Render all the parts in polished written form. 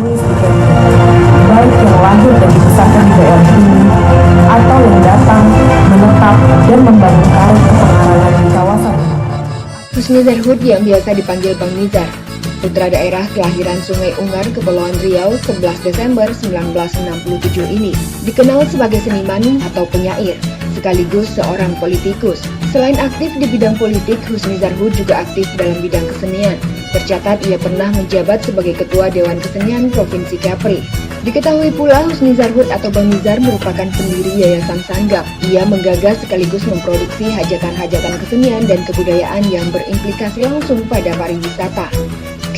komunis di Kenya, baik yang lahir dan dibesarkan di daerah ini atau yang datang, menetap, dan membangun karir kepengaruhan di kawasan ini. Husnizar Hud yang biasa dipanggil Bang Nizar, putra daerah kelahiran Sungai Ungar, Kepulauan Riau 11 Desember 1967 ini, dikenal sebagai seniman atau penyair, sekaligus seorang politikus. Selain aktif di bidang politik, Husnizar Hud juga aktif dalam bidang kesenian. Tercatat ia pernah menjabat sebagai Ketua Dewan Kesenian Provinsi Kepri. Diketahui pula Husnizar Hud atau Bang Nizar merupakan pendiri Yayasan Sanggam. Ia menggagas sekaligus memproduksi hajatan-hajatan kesenian dan kebudayaan yang berimplikasi langsung pada pariwisata.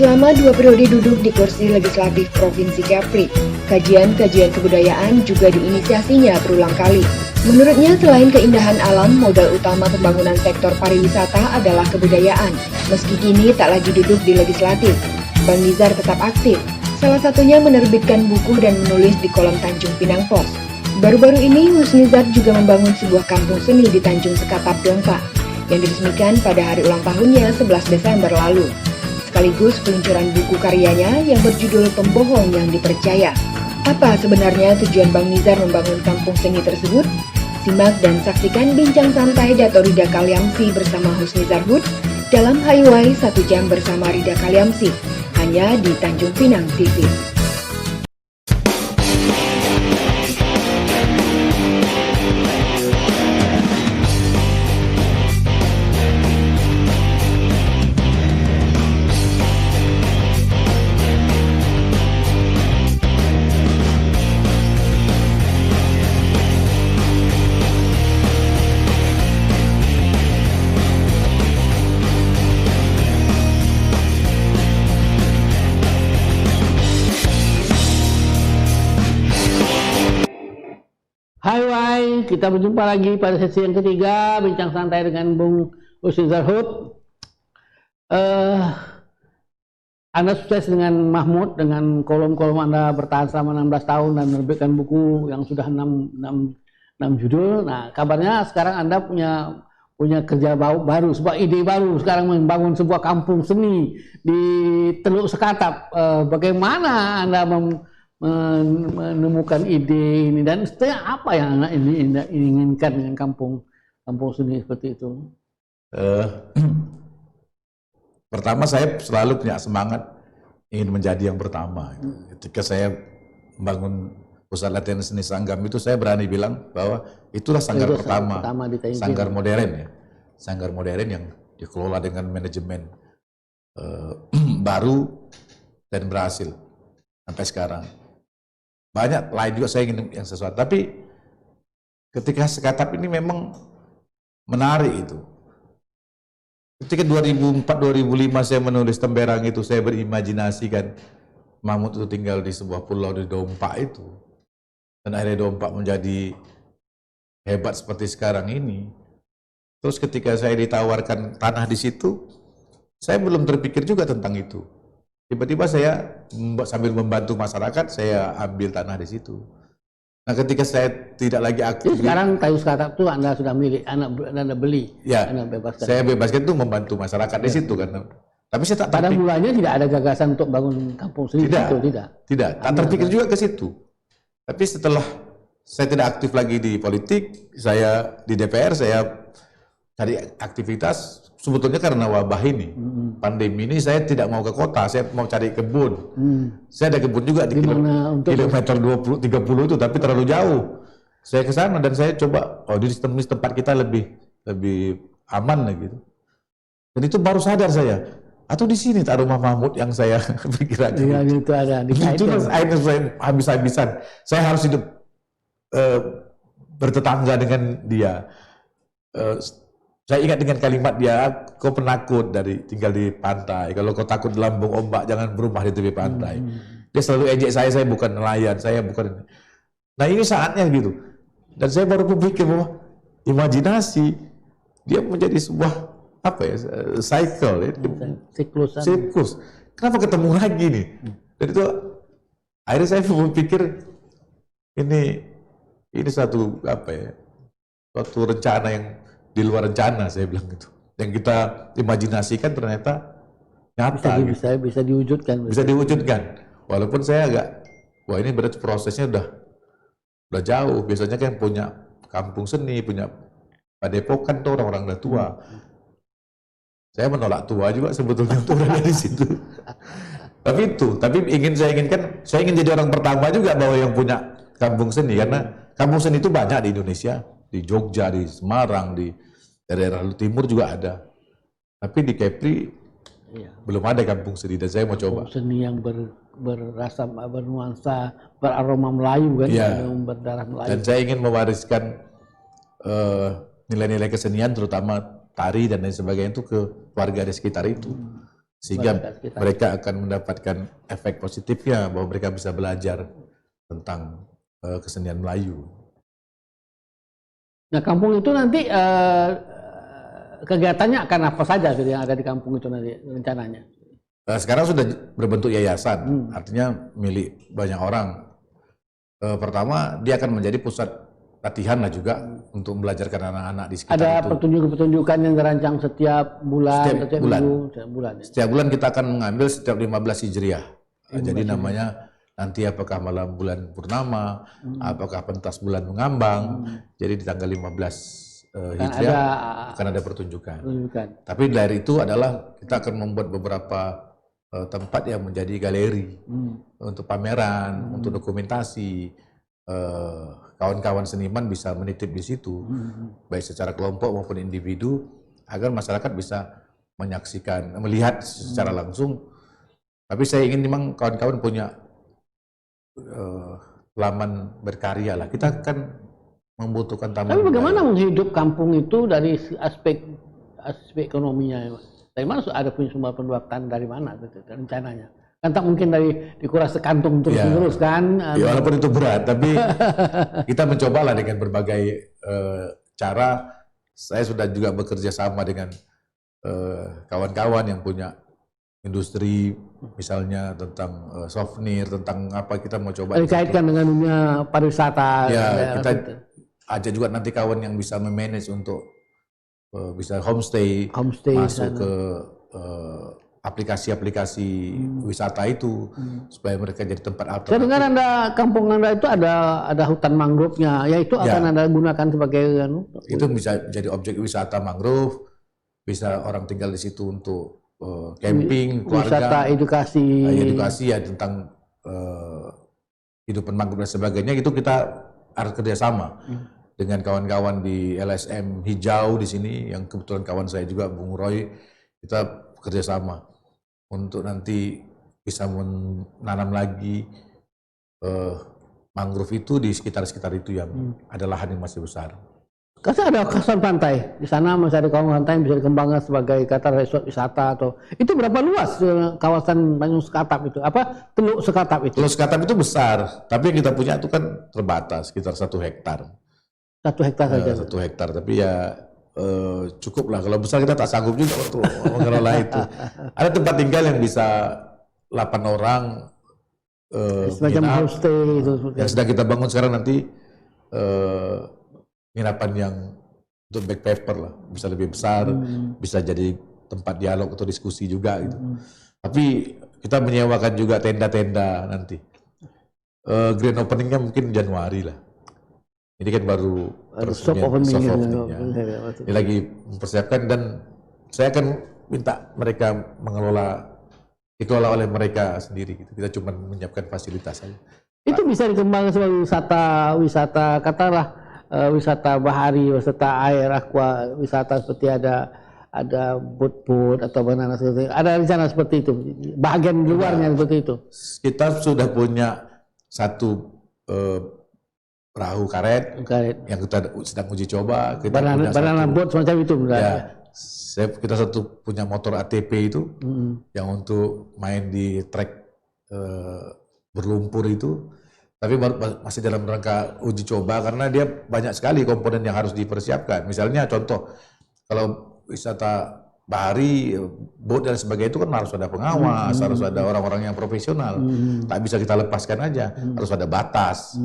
Selama 2 periode duduk di kursi legislatif Provinsi Kepri, kajian-kajian kebudayaan juga diinisiasinya berulang kali. Menurutnya, selain keindahan alam, modal utama pembangunan sektor pariwisata adalah kebudayaan. Meski kini tak lagi duduk di legislatif, Bang Nizar tetap aktif. Salah satunya menerbitkan buku dan menulis di kolom Tanjung Pinang Pos. Baru-baru ini, Husnizar juga membangun sebuah kampung seni di Tanjung Sekatap, Dongpa, yang diresmikan pada hari ulang tahunnya 11 Desember lalu. Sekaligus peluncuran buku karyanya yang berjudul Pembohong yang Dipercaya. Apa sebenarnya tujuan Bang Nizar membangun kampung seni tersebut? Simak dan saksikan bincang santai Dato' Rida Kalyamsi bersama Husnizar Hud dalam Highway 1 Jam bersama Rida Kalyamsi, hanya di Tanjung Pinang TV. Hai, kita berjumpa lagi pada sesi yang ketiga, bincang santai dengan Bung Husnizar Hud. Anda sukses dengan Mahmud, dengan kolom-kolom Anda bertahan selama 16 tahun dan menerbitkan buku yang sudah 6 judul. Nah, kabarnya sekarang Anda punya kerja baru, sebuah ide baru, sekarang membangun sebuah kampung seni di Teluk Sekatap. Bagaimana Anda menemukan ide ini dan sebenarnya apa yang Anda inginkan dengan kampung seni seperti itu? Pertama, saya selalu punya semangat ingin menjadi yang pertama. Ketika saya membangun pusat latihan seni Sanggam itu, saya berani bilang bahwa itulah sanggar pertama sanggar modern ya, sanggar modern yang dikelola dengan manajemen baru dan berhasil sampai sekarang. Banyak lain juga saya ingin yang sesuatu, tapi ketika Sekatap ini memang menarik itu. Ketika 2004-2005 saya menulis Temberang itu, saya berimajinasikan Mahmud itu tinggal di sebuah pulau di Dompa itu. Dan akhirnya Dompa menjadi hebat seperti sekarang ini. Terus ketika saya ditawarkan tanah di situ, saya belum terpikir juga tentang itu. Tiba-tiba saya sambil membantu masyarakat, saya ambil tanah di situ. Nah, ketika saya tidak lagi aktif. Sekarang kayu Sekatap itu Anda sudah milik, Anda beli, ya, Anda bebaskan. Saya bebaskan itu membantu masyarakat di situ kan. Tapi saya tak pada mulanya tidak ada gagasan untuk bangun kampung seni itu, tidak. Tak terpikir juga ke situ. Tapi setelah saya tidak aktif lagi di politik, saya di DPR, saya cari aktivitas. Sebetulnya karena wabah ini, pandemi ini, saya tidak mau ke kota, saya mau cari kebun. Saya ada kebun juga di kilometer 20-30 itu, tapi terlalu jauh. Saya ke sana dan saya coba, di tempat kita lebih aman lah gitu. Dan itu baru sadar saya, atau di sini tak rumah Mahmud yang saya pikiran. Iya, itu ada. Itu akhirnya saya habis-habisan. Saya harus hidup bertetangga dengan dia. Saya ingat dengan kalimat dia, kau penakut tinggal di pantai. Kalau kau takut lambung ombak, jangan berumah di tepi pantai. Dia selalu ejek saya bukan nelayan, saya bukan. Nah, ini saatnya gitu. Dan saya baru berpikir bahwa imajinasi dia menjadi sebuah cycle, ya? Siklus. Kenapa ketemu lagi nih? Dan itu akhirnya saya berpikir ini suatu rencana yang di luar rencana, saya bilang gitu. Yang kita imajinasikan ternyata nyata. Bisa diwujudkan. Bisa diwujudkan. Walaupun saya agak, wah ini berarti prosesnya udah jauh. Biasanya kan punya kampung seni, punya padepokan tuh orang-orang udah tua. Saya menolak tua juga sebetulnya untuk berada di situ. Tapi saya ingin jadi orang pertama juga bahwa yang punya kampung seni, karena kampung seni itu banyak di Indonesia, di Jogja, di Semarang, di daerah timur juga ada. Tapi di Kepri belum ada kampung seni dan saya mau coba. Kampung seni yang berasa, bernuansa, beraroma Melayu kan, yang berdarah Melayu. Dan saya ingin mewariskan nilai-nilai kesenian terutama tari dan lain sebagainya itu ke warga di sekitar itu. Sehingga mereka akan mendapatkan efek positifnya bahwa mereka bisa belajar tentang kesenian Melayu. Nah, kampung itu nanti kegiatannya akan apa saja gitu yang ada di kampung itu nanti rencananya? Sekarang sudah berbentuk yayasan, artinya milik banyak orang. Pertama, dia akan menjadi pusat latihan lah juga untuk belajarkan anak-anak di sekitar ada itu. Ada pertunjukan yang dirancang setiap bulan, setiap bulan. Ya? Setiap bulan kita akan mengambil setiap 15 Hijriah. Jadi namanya nanti apakah malam bulan purnama, apakah pentas bulan mengambang. Jadi di tanggal 15 Hijriah akan ada pertunjukan. Tapi dari itu adalah kita akan membuat beberapa tempat yang menjadi galeri untuk pameran, untuk dokumentasi. Kawan-kawan seniman bisa menitip di situ, baik secara kelompok maupun individu, agar masyarakat bisa menyaksikan, melihat secara langsung. Tapi saya ingin memang kawan-kawan punya laman berkarya lah. Kita akan membutuhkan taman. Tapi bagaimana menghidup kampung itu dari aspek ekonominya? Dari mana ada punya sumber pendapatan, dari mana rencananya? Kan tak mungkin dikuras sekantung terus-menerus kan. Ya, walaupun itu berat, tapi kita mencobalah dengan berbagai cara. Saya sudah juga bekerja sama dengan kawan-kawan yang punya industri, misalnya tentang souvenir, tentang apa, kita mau coba. Dikaitkan dengan dunia pariwisata. Ya, kita ajak juga nanti kawan yang bisa memanage untuk bisa homestay masuk ke aplikasi-aplikasi wisata itu, supaya mereka jadi tempat alternatif. Saya dengar kampung Anda itu ada hutan mangrove-nya, ya itu akan Anda gunakan sebagai itu bisa jadi objek wisata mangrove, bisa orang tinggal di situ untuk camping, keluarga, wisata edukasi ya tentang kehidupan mangrove dan sebagainya. Itu kita harus kerjasama dengan kawan-kawan di LSM Hijau di sini, yang kebetulan kawan saya juga, Bung Roy. Kita kerjasama untuk nanti bisa menanam lagi mangrove itu di sekitar-sekitar itu yang ada lahan yang masih besar. Kasih ada kawasan pantai di sana, masih ada kawasan pantai yang bisa dikembangkan sebagai kata resort wisata atau itu berapa luas kawasan Tanjung Sekatap itu? Apa Teluk Sekatap itu? Teluk Sekatap itu besar, tapi yang kita punya itu kan terbatas, sekitar 1 hektar. 1 hektar saja. 1 hektar, tapi ya cukup lah. Kalau besar kita tak sanggup juga untuk mengelola itu. Ada tempat tinggal yang bisa 8 orang, semacam homestay itu. Yang sedang kita bangun sekarang nanti penginapan yang untuk backpacker lah, bisa lebih besar, bisa jadi tempat dialog atau diskusi juga gitu. Tapi kita menyewakan juga tenda-tenda nanti. Grand openingnya mungkin Januari lah. Ini kan baru soft opening ya. Ini lagi mempersiapkan, dan saya akan minta mereka dikelola oleh mereka sendiri gitu. Kita cuma menyiapkan fasilitas saja. Itu bisa dikembangkan sebagai wisata katakanlah wisata bahari, wisata air, aqua, wisata seperti ada boat atau banana seperti itu. Ada rencana seperti itu. Bagian luarnya seperti itu. Kita sudah punya satu perahu karet yang kita sedang uji coba. Banana boat semacam itu ya. Kita satu punya motor ATP itu yang untuk main di trek berlumpur itu. Tapi masih dalam rangka uji coba karena dia banyak sekali komponen yang harus dipersiapkan. Misalnya contoh, kalau wisata bahari, boat dan sebagainya itu kan harus ada pengawas, harus ada orang-orang yang profesional. Tak bisa kita lepaskan aja, harus ada batas.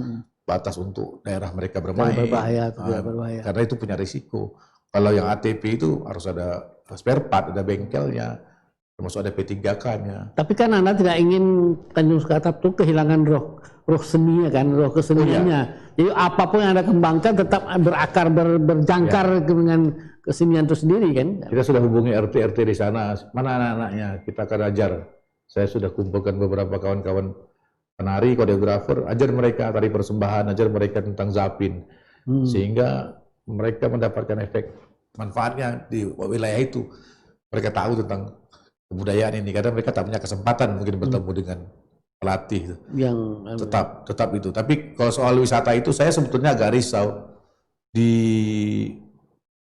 Batas untuk daerah mereka bermain. Berbahaya. Karena itu punya risiko. Kalau yang ATP itu harus ada spare part, ada bengkelnya. termasuk ada P3K-nya. Tapi kan Anda tidak ingin Tanjung Sekatap itu kehilangan roh seninya kan, roh keseniannya. Jadi apapun yang Anda kembangkan tetap berakar, berjangkar dengan kesenian itu sendiri kan. Kita sudah hubungi RT di sana, mana anak-anaknya, kita akan ajar. Saya sudah kumpulkan beberapa kawan-kawan penari, koreografer, ajar mereka tari persembahan, ajar mereka tentang zapin. Sehingga mereka mendapatkan efek manfaatnya di wilayah itu. Mereka tahu tentang kebudayaan ini, karena mereka tak punya kesempatan mungkin bertemu dengan pelatih. Yang Tetap itu. Tapi kalau soal wisata itu saya sebetulnya agak risau. Di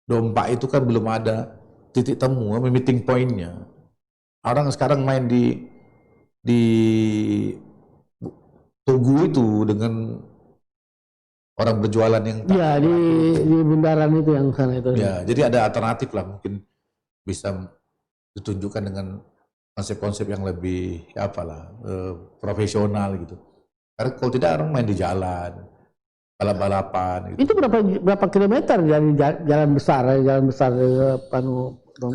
Dompak itu kan belum ada titik temu, meeting point-nya. Orang sekarang main di Tugu itu dengan orang berjualan yang ya di bundaran itu yang sana itu. Ya, jadi ada alternatif lah, mungkin bisa ditunjukkan dengan konsep-konsep yang lebih profesional gitu. Karena kalau tidak orang main di jalan, balap-balapan gitu. Itu berapa kilometer dari jalan besar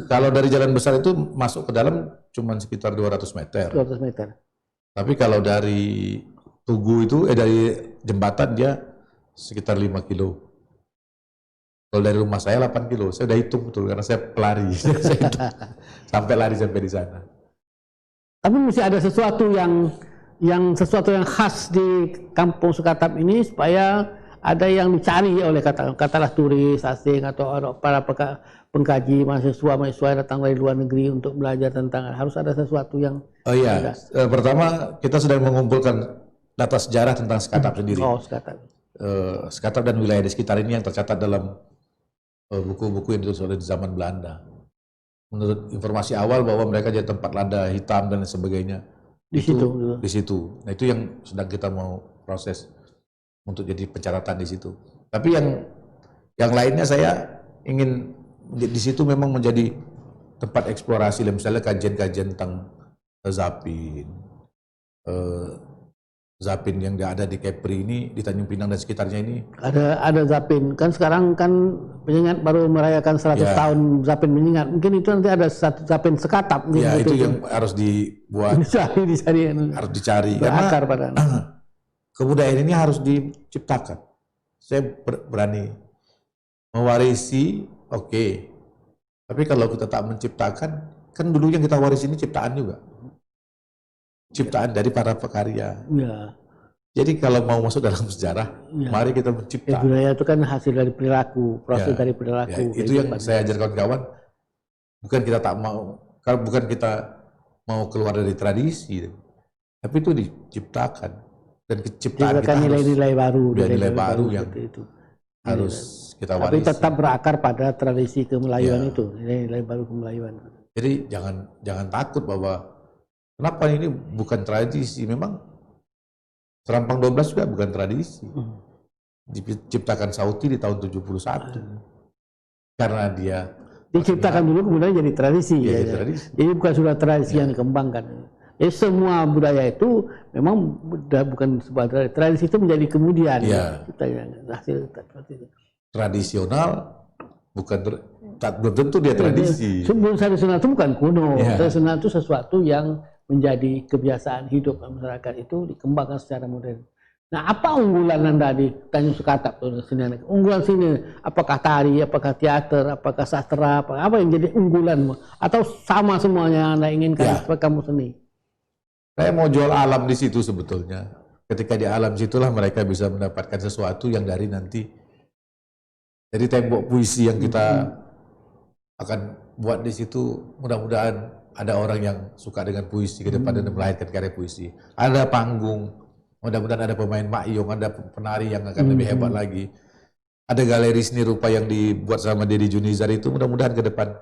Kalau dari jalan besar itu masuk ke dalam cuma sekitar 200 meter. 200 meter. Tapi kalau dari Tugu itu dari jembatan dia sekitar 5 kilo. Kalau dari rumah saya 8 kilo. Saya udah hitung betul karena saya pelari. Saya hitung. Sampai lari sampai di sana. Tapi mesti ada sesuatu yang khas di Kampung Sekatap ini supaya ada yang dicari oleh katakanlah turis asing atau para pengkaji mahasiswa yang datang dari luar negeri untuk belajar tentang, harus ada sesuatu yang pertama kita sedang mengumpulkan data sejarah tentang Sekatap sendiri. Sekatap. Sekatap dan wilayah di sekitar ini yang tercatat dalam buku-buku yang ditulis oleh di zaman Belanda. Menurut informasi awal bahwa mereka jadi tempat lada hitam dan sebagainya. Di situ. Nah, itu yang sedang kita mau proses untuk jadi pencatatan di situ. Tapi yang lainnya saya ingin di situ memang menjadi tempat eksplorasi, misalnya kajian-kajian tentang Zapin yang ada di Kepri ini, di Tanjung Pinang dan sekitarnya ini. Ada Zapin. Kan sekarang kan Penyengat baru merayakan 100 tahun Zapin Penyengat. Mungkin itu nanti ada satu Zapin Sekatap. Ya, itu yang harus dibuat. Harus dicari. Berakar pada kebudayaan ini harus diciptakan. Saya berani mewarisi, oke. Tapi kalau kita tak menciptakan, kan dulu yang kita warisi ini ciptaan juga. Ciptaan dari para pekarya. Ya. Jadi kalau mau masuk dalam sejarah, mari kita mencipta. Budaya itu kan hasil dari perilaku, proses dari perilaku. Itu yang saya ajar kawan-kawan. Bukan kita tak mau, bukan kita mau keluar dari tradisi, tapi itu diciptakan. Dan ciptaan kita nilai-nilai baru. Nilai baru yang itu harus kita warisi. Tapi tetap berakar pada tradisi kemelayuan itu, nilai-nilai baru kemelayuan. Jadi jangan takut bahwa kenapa ini bukan tradisi, memang Serampang 12 juga bukan tradisi. Diciptakan Sauti di tahun 71. Karena dia diciptakan dulu kemudian jadi tradisi. Jadi bukan sudah tradisi yang dikembangkan. Jadi semua budaya itu memang bukan sebuah tradisi, itu menjadi kemudian. Tradisional bukan belum tentu dia tradisi. Tradisional itu bukan kuno. Tradisional itu sesuatu yang menjadi kebiasaan hidup masyarakat, itu dikembangkan secara modern. Nah, apa unggulan Anda di Tanjung Sekatap? Unggulan sini, apakah tari, apakah teater, apakah sastra, apa yang jadi unggulanmu? Atau sama semuanya yang Anda inginkan supaya kamu seni? Saya mau jual alam di situ sebetulnya. Ketika di alam situlah mereka bisa mendapatkan sesuatu yang dari nanti. Jadi tembok puisi yang kita akan buat di situ, mudah-mudahan ada orang yang suka dengan puisi ke depan dan melahirkan karya puisi. Ada panggung, mudah-mudahan ada pemain makyong, ada penari yang akan lebih hebat lagi. Ada galeri seni rupa yang dibuat sama Deddy Junizar itu, mudah-mudahan ke depan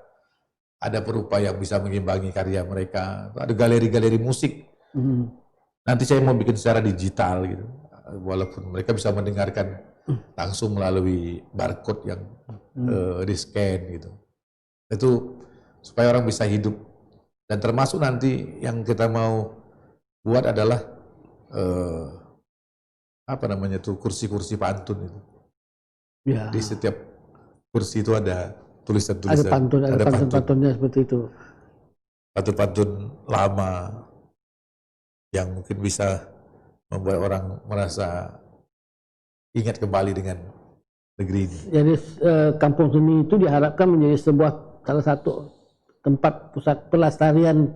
ada perupa yang bisa mengimbangi karya mereka. Ada galeri-galeri musik. Nanti saya mau bikin secara digital gitu, walaupun mereka bisa mendengarkan langsung melalui barcode yang di-scan gitu. Itu supaya orang bisa hidup. Dan termasuk nanti yang kita mau buat adalah kursi-kursi pantun itu. Di setiap kursi itu ada tulisan-tulisan. Ada pantun-pantunnya seperti itu. pantun-pantun lama yang mungkin bisa membuat orang merasa ingat kembali dengan negeri ini. Jadi kampung seni itu diharapkan menjadi salah satu tempat pusat pelestarian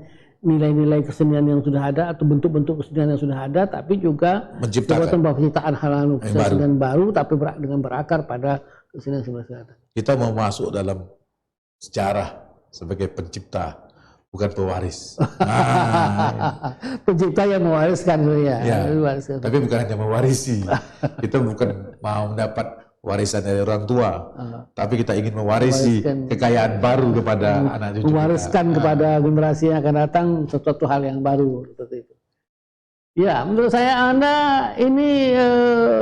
nilai-nilai kesenian yang sudah ada atau bentuk-bentuk kesenian yang sudah ada, tapi juga sebuah tempat penciptaan hal-hal kesenian baru, tapi dengan berakar pada kesenian yang sudah ada. Kita mau masuk dalam sejarah sebagai pencipta, bukan pewaris. Pencipta yang mewariskan, ya. Tapi bukan hanya mewarisi. Kita bukan mau mendapat warisan dari orang tua, tapi kita ingin mewarisi kekayaan baru kepada anak cucu mewariskan kita. Kepada generasi yang akan datang sesuatu hal yang baru seperti itu. Ya, menurut saya Anda ini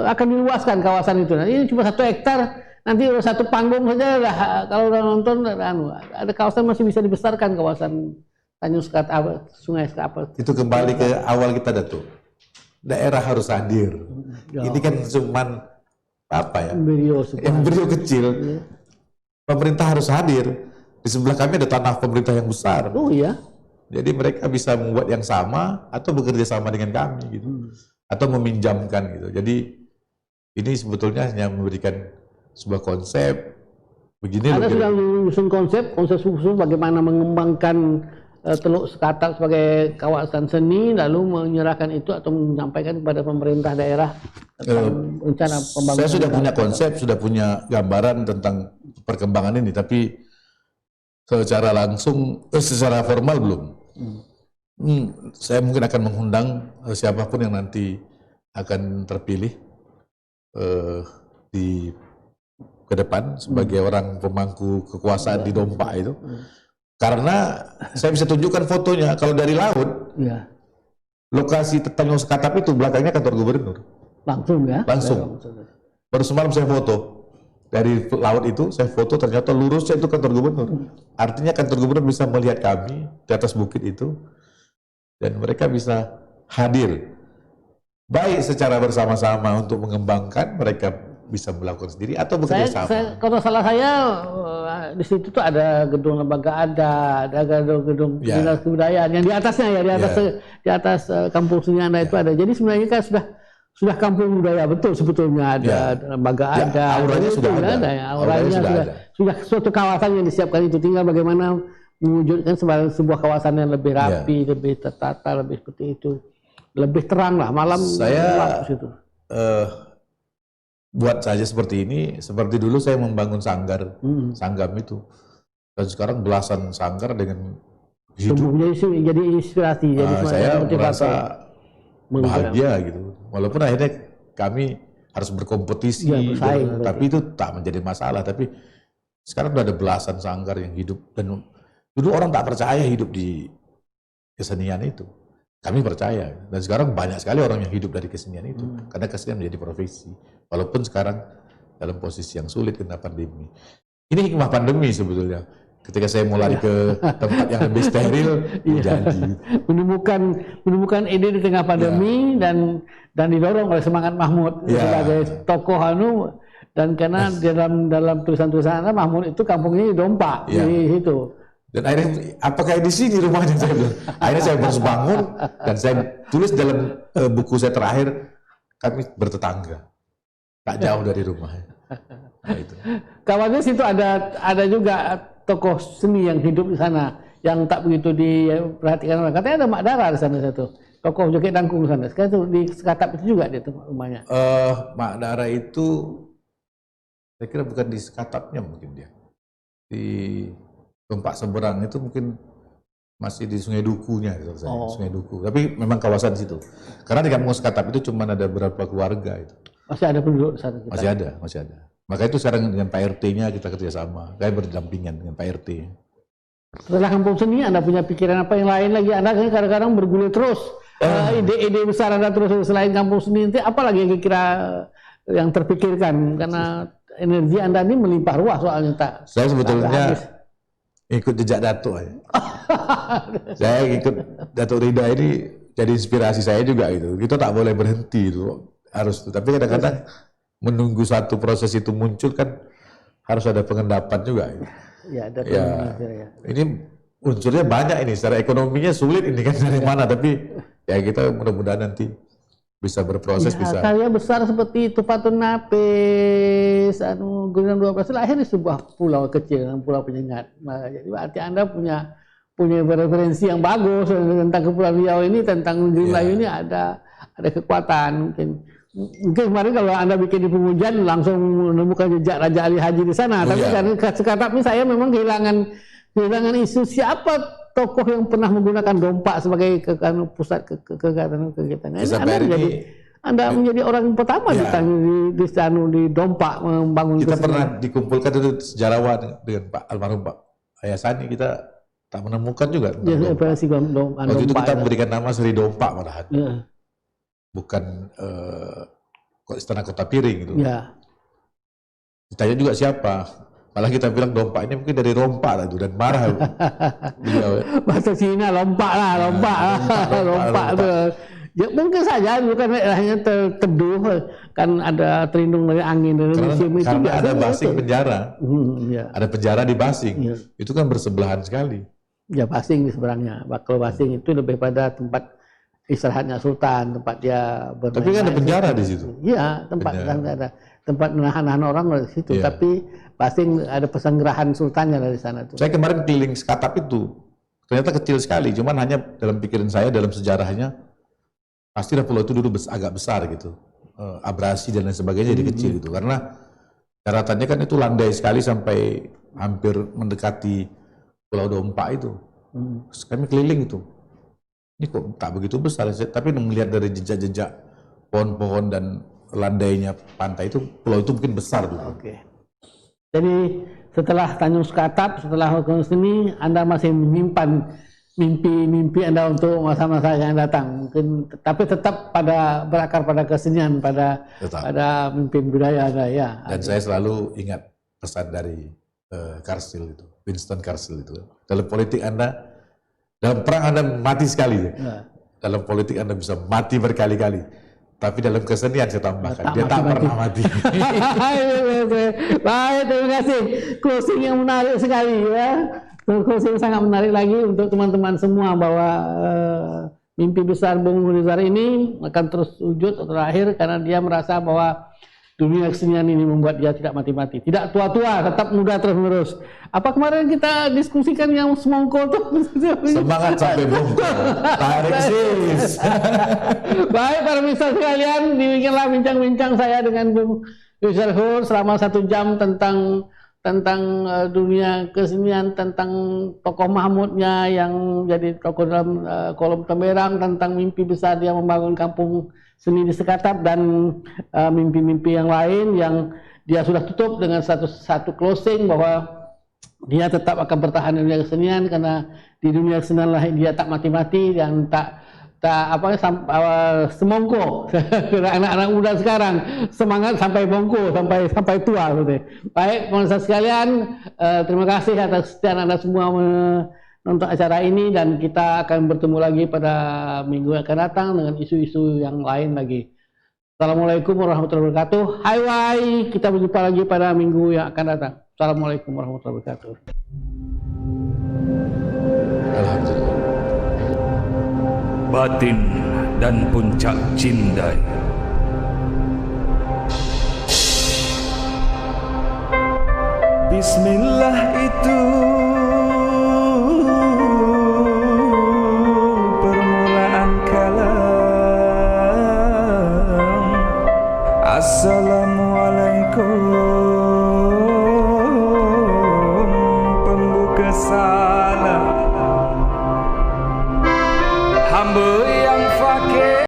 akan diluaskan kawasan itu. Nah, ini cuma 1 hektar. Nanti satu panggung saja lah, kalau udah nonton ada kawasan masih bisa dibesarkan, kawasan Tanjung Sekat, Sungai Sekat. Itu kembali ke awal kita Datuk. Daerah harus hadir. Ini kan cuman apa ya? Embrio kecil. Pemerintah harus hadir. Di sebelah kami ada tanah pemerintah yang besar. Oh iya. Jadi mereka bisa membuat yang sama atau bekerja sama dengan kami gitu. Atau meminjamkan gitu. Jadi ini sebetulnya hanya memberikan sebuah konsep begini. Anda sudah menyusun konsep khusus bagaimana mengembangkan Teluk Sekatak sebagai kawasan seni, lalu menyerahkan itu atau menyampaikan kepada pemerintah daerah tentang rencana pembangunan. Saya sudah punya konsep, sudah punya gambaran tentang perkembangan ini, tapi secara langsung, secara formal belum. Saya mungkin akan mengundang siapapun yang nanti akan terpilih di ke depan sebagai orang pemangku kekuasaan di Dompa itu, karena saya bisa tunjukkan fotonya. Kalau dari laut, lokasi Tanjung Sekatap itu belakangnya kantor gubernur. Langsung ya? Langsung. Baru semalam saya foto dari laut itu, saya foto ternyata lurusnya itu kantor gubernur. Artinya kantor gubernur bisa melihat kami di atas bukit itu, dan mereka bisa hadir baik secara bersama-sama untuk mengembangkan, mereka bisa melakukan sendiri atau bekerja sama. Kalau salah saya di situ tuh ada gedung lembaga ada gedung dinas kebudayaan yang di atasnya ya, di atas kampung seni Anda itu ada. Jadi sebenarnya kan sudah kampung budaya betul sebetulnya, ada lembaga ada. Auranya sudah ada. Auranya sudah suatu kawasan yang disiapkan itu, tinggal bagaimana mewujudkan sebuah kawasan yang lebih rapi, lebih tertata, lebih seperti itu, lebih terang lah malam. Saya buat saja seperti ini, seperti dulu saya membangun sanggar, sanggam itu, dan sekarang belasan sanggar dengan hidup. Jadi inspirasi, jadi saya merasa bahagia gitu, walaupun akhirnya kami harus berkompetisi, tapi itu tak menjadi masalah. Tapi sekarang sudah ada belasan sanggar yang hidup, dan dulu orang tak percaya hidup di kesenian itu. Kami percaya, dan sekarang banyak sekali orang yang hidup dari kesenian itu, karena kesenian menjadi profesi. Walaupun sekarang dalam posisi yang sulit karena pandemi. Ini hikmah pandemi sebetulnya. Ketika saya mau lari ke tempat yang lebih steril, jadi menemukan ide di tengah pandemi dan didorong oleh semangat Mahmud sebagai tokoh dan karena dalam tulisan-tulisan Mahmud itu kampungnya di Dompa di situ. Dan akhirnya, apakah di sini rumahnya, saya bilang. Akhirnya saya harus bangun, dan saya tulis dalam buku saya terakhir, kami bertetangga, tak jauh dari rumah. Nah, itu. Kawannya situ ada juga tokoh seni yang hidup di sana, yang tak begitu diperhatikan orang. Katanya ada Mak Dara di sana satu, tokoh joget dangkung di sana. Sekarang itu di Sekatap itu juga dia rumahnya. Mak Dara itu, saya kira bukan di Sekatapnya mungkin dia. Di Tempat seberang itu mungkin masih di Sungai Dukunya, Sungai Duku. Tapi memang kawasan situ. Karena di Kampung Sekatap itu cuma ada beberapa keluarga itu. Masih ada penduduk di sana? Masih ada. Maka itu sekarang dengan Pak RT-nya kita kerjasama. Saya berdampingan dengan Pak RT. Setelah kampung seni, Anda punya pikiran apa yang lain lagi? Anda kan kadang-kadang bergulir terus. Ide-ide besar Anda terus selain kampung seni, nanti apa lagi yang kira yang terpikirkan? Karena energi Anda ini melimpah ruah soalnya tak. Saya sebetulnya ikut jejak Datuk aja. Saya ikut Datuk Rida ini jadi inspirasi saya juga itu. Kita tak boleh berhenti itu, harus. Tapi kadang-kadang menunggu satu proses itu muncul kan harus ada pengendapan juga. Ya, ada Ini unsurnya banyak ini, secara ekonominya sulit ini kan dari mana, tapi ya kita mudah-mudahan nanti bisa berproses, Ya, bisa. karya besar seperti Tupatun Napis, Gunan 12 lahir di sebuah pulau kecil, pulau penyengat. Nah, jadi berarti Anda punya referensi yang bagus tentang Kepulauan Riau ini, tentang negeri Melayu ini ada kekuatan. Mungkin kemarin kalau Anda bikin di Pengujian langsung menemukan jejak Raja Ali Haji di sana. Tapi karena sekarang ini saya memang kehilangan isu siapa tokoh yang pernah menggunakan dompak sebagai pusat kegiatan. Anda menjadi orang pertama di dompak membangun. Kita pernah dikumpulkan itu sejarawan dengan Pak almarhum Pak Ayasani, kita tak menemukan juga. Waktu itu kita memberikan nama Seri Dompak padahal. Ya. Bukan Istana Kota Piring gitu. Ya. Ditanya juga siapa. Malah kita bilang dompak ini mungkin dari rompak lah itu, dan marah. Bahasa Cina lompak tuh. Ya, mungkin saja bukan hanya terteduh, kan ada terlindung dari angin dari musim itu. Karena ada Basing penjara, ya. Ada penjara di Basing, ya. Itu kan bersebelahan sekali. Ya, Basing di seberangnya. Kalau Basing itu lebih pada tempat istirahatnya Sultan, tempat dia bermain. Tapi kan ada penjara di situ. Iya, tempat menahan orang dari situ. Ya. Tapi Basing ada pesanggerahan sultannya dari sana tuh. Saya kemarin keliling Sekatap itu, ternyata kecil sekali. Cuman hanya dalam pikiran saya, dalam sejarahnya, pastilah pulau itu dulu agak besar gitu. Abrasi dan lain sebagainya jadi kecil gitu. Karena daratannya kan itu landai sekali sampai hampir mendekati Pulau Dompak itu. Kami keliling itu. Ini kok tak begitu besar, tapi melihat dari jejak-jejak pohon-pohon dan landainya pantai itu, pulau itu mungkin besar dulu. Oke. Jadi setelah Tanjung Sekatap, setelah hukum seni, Anda masih menyimpan mimpi-mimpi Anda untuk masa-masa yang datang. Mungkin, tapi tetap berakar pada kesenian, pada mimpi budaya Anda ya. Dan saya selalu ingat pesan dari Churchill itu, Winston Churchill itu. Dalam politik Anda, dalam perang Anda mati sekali. Ya. Dalam politik Anda bisa mati berkali-kali. Tapi dalam kesenian saya tambahkan, dia tak pernah mati. Baik, terima kasih. Closing yang menarik sekali ya. Closing sangat menarik lagi untuk teman-teman semua bahwa mimpi besar Bung Rizal ini akan terus wujud terakhir karena dia merasa bahwa dunia kesenian ini membuat dia tidak mati-mati, tidak tua-tua, tetap muda terus-menerus. Apa kemarin kita diskusikan yang semongko tuh? Semangat sampai bongkar, tarik sis. Baik para pemirsa sekalian, demikianlah bincang-bincang saya dengan Bung Rizal Hur selama 1 jam tentang dunia kesenian, tentang tokoh Mahmudnya yang jadi tokoh dalam kolom Temberang, tentang mimpi besar dia membangun kampung seni di Sekatap, dan mimpi-mimpi yang lain yang dia sudah tutup dengan satu closing bahwa dia tetap akan bertahan di dunia kesenian karena di dunia kesenian lah dia tak mati-mati dan tak semongko. Anak-anak muda sekarang semangat sampai bongko, sampai tua gitu. Baik, pemirsa sekalian, terima kasih atas kesetiaan Anda semua menonton acara ini, dan kita akan bertemu lagi pada minggu yang akan datang dengan isu-isu yang lain lagi. Assalamualaikum warahmatullahi wabarakatuh. Hai, kita berjumpa lagi pada minggu yang akan datang. Assalamualaikum warahmatullahi wabarakatuh. Alhamdulillah. Batin dan puncak cindai. Bismillah itu permulaan kalam. Assalamualaikum pembuka salam. Hamba yang fakir